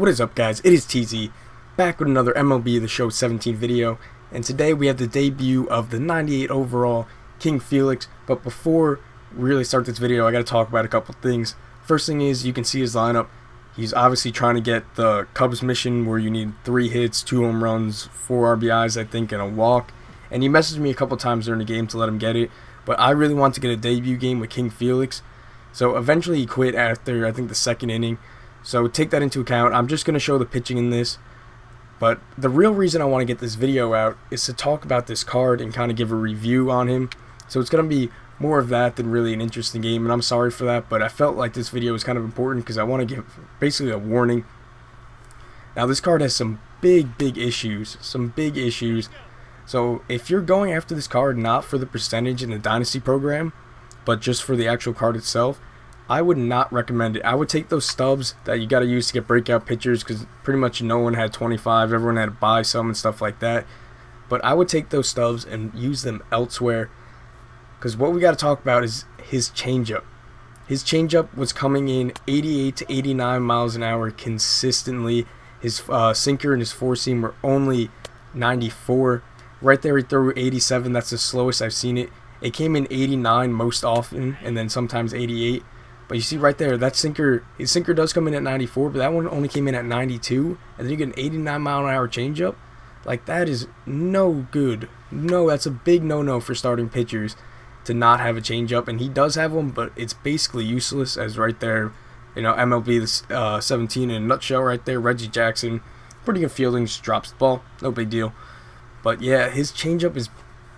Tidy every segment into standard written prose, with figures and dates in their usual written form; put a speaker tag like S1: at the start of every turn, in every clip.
S1: What is up, guys? It is TZ, back with another MLB The Show 17 video, and today we have the debut of the 98 overall King Felix. But before we really start this video, I gotta talk about a couple things. First thing is, you can see his lineup. He's obviously trying to get the Cubs mission where you need 3 hits, 2 home runs, 4 RBIs, I think, and a walk. And he messaged me a couple times during the game to let him get it, but I really want to get a debut game with King Felix. So eventually he quit after, I think, the second inning. So take that into account. I'm just going to show the pitching in this. But the real reason I want to get this video out is to talk about this card and kind of give a review on him. So it's going to be more of that than really an interesting game. And I'm sorry for that, but I felt like this video was kind of important because I want to give basically a warning. Now this card has some big issues. Some big issues. So if you're going after this card not for the percentage in the Dynasty program, but just for the actual card itself, I would not recommend it. I would take those stubs that you got to use to get breakout pitchers, because pretty much no one had 25, everyone had to buy some and stuff like that. But I would take those stubs and use them elsewhere, because what we got to talk about is his changeup. His changeup was coming in 88 to 89 miles an hour consistently. His sinker and his four-seam were only 94. Right there he threw 87. That's the slowest I've seen it. It came in 89 most often, and then sometimes 88. But you see right there, that sinker, his sinker does come in at 94, but that one only came in at 92. And then you get an 89 mile an hour changeup. Like, that is no good. No, that's a big no-no for starting pitchers to not have a changeup. And he does have one, but it's basically useless, as right there, you know, MLB 17 in a nutshell right there. Reggie Jackson, pretty good fielding, just drops the ball, no big deal. But yeah, his changeup is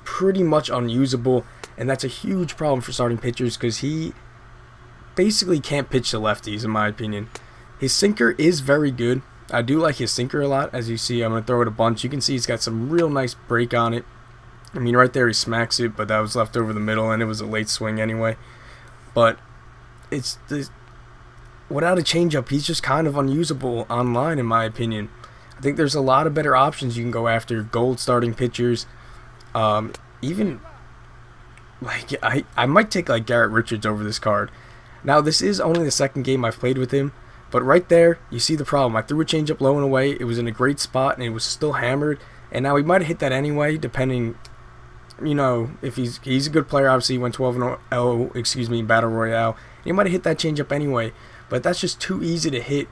S1: pretty much unusable, and that's a huge problem for starting pitchers because he basically can't pitch to lefties, in my opinion. His sinker is very good. I do like his sinker a lot. As you see, I'm going to throw it a bunch. You can see he's got some real nice break on it. I mean, right there he smacks it, but that was left over the middle, and it was a late swing anyway. But it's without a changeup, he's just kind of unusable online, in my opinion. I think there's a lot of better options you can go after. Gold starting pitchers. Even like I might take like Garrett Richards over this card. Now this is only the second game I've played with him, but right there you see the problem. I threw a changeup low and away. It was in a great spot and it was still hammered. And now he might have hit that anyway, depending, you know, if he's a good player. Obviously he went 12-0, in Battle Royale. He might have hit that changeup anyway, but that's just too easy to hit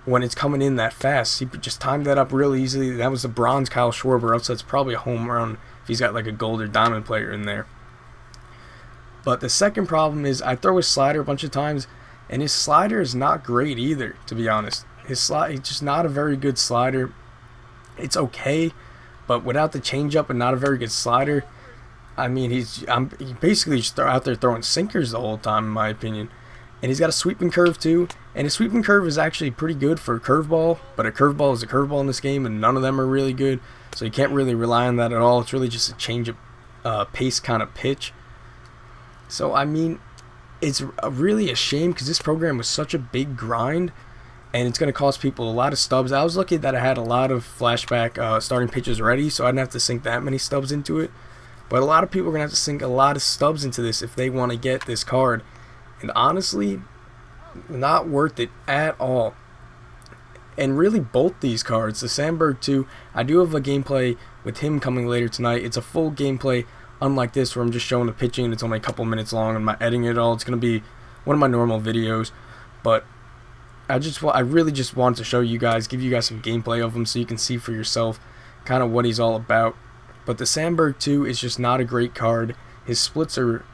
S1: when it's coming in that fast. He just timed that up real easily. That was the bronze Kyle Schwarber, else that's probably a home run if he's got like a gold or diamond player in there. But the second problem is I throw his slider a bunch of times, and his slider is not great either, to be honest. He's just not a very good slider. It's okay, but without the changeup and not a very good slider, I mean, he basically just out there throwing sinkers the whole time, in my opinion. And he's got a sweeping curve too, and his sweeping curve is actually pretty good for a curveball, but a curveball is a curveball in this game, and none of them are really good, so you can't really rely on that at all. It's really just a change of pace kind of pitch. So, I mean, it's really a shame because this program was such a big grind, and it's going to cost people a lot of stubs. I was lucky that I had a lot of flashback starting pitches ready, so I didn't have to sink that many stubs into it. But a lot of people are going to have to sink a lot of stubs into this if they want to get this card. And honestly, not worth it at all. And really both these cards, the Sandberg too, I do have a gameplay with him coming later tonight. It's a full gameplay, unlike this where I'm just showing the pitching and it's only a couple minutes long and I'm not editing it at all. It's going to be one of my normal videos. But I really just wanted to show you guys, give you guys some gameplay of him so you can see for yourself kind of what he's all about. But the Sandberg too is just not a great card. His splits are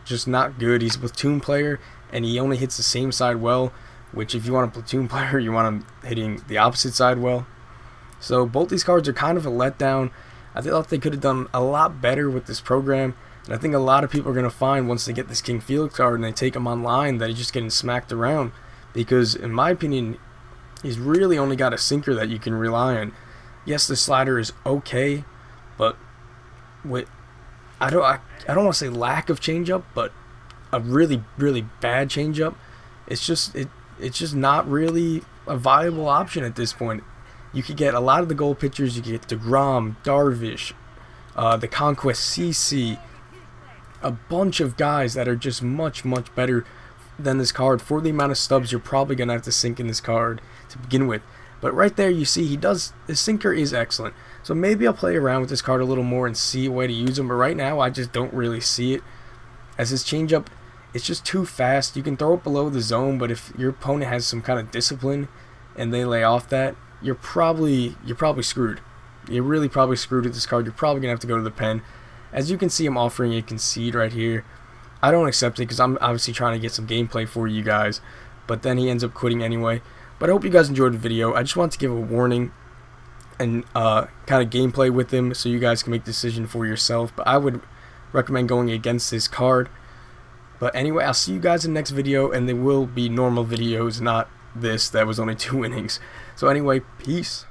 S1: just not good. He's a platoon player and he only hits the same side well, which if you want a platoon player, you want him hitting the opposite side well. So both these cards are kind of a letdown. I thought they could have done a lot better with this program, and I think a lot of people are going to find once they get this King Felix card and they take him online that he's just getting smacked around, because in my opinion he's really only got a sinker that you can rely on. Yes, the slider is okay, but with I don't want to say lack of changeup, but a really bad changeup. It's just not really a viable option at this point. You could get a lot of the gold pitchers. You could get DeGrom, Darvish, the Conquest CC, a bunch of guys that are just much better than this card for the amount of stubs you're probably gonna have to sink in this card to begin with. But right there you see his sinker is excellent. So maybe I'll play around with this card a little more and see a way to use him. But right now I just don't really see it. As his changeup, it's just too fast. You can throw it below the zone, but if your opponent has some kind of discipline and they lay off that, you're probably screwed. You're really probably screwed with this card. You're probably going to have to go to the pen. As you can see, I'm offering a concede right here. I don't accept it because I'm obviously trying to get some gameplay for you guys. But then he ends up quitting anyway. But I hope you guys enjoyed the video. I just want to give a warning and kind of gameplay with him so you guys can make the decision for yourself. But I would recommend going against this card. But anyway, I'll see you guys in the next video. And there will be normal videos, not this that was only 2 innings. So anyway, peace.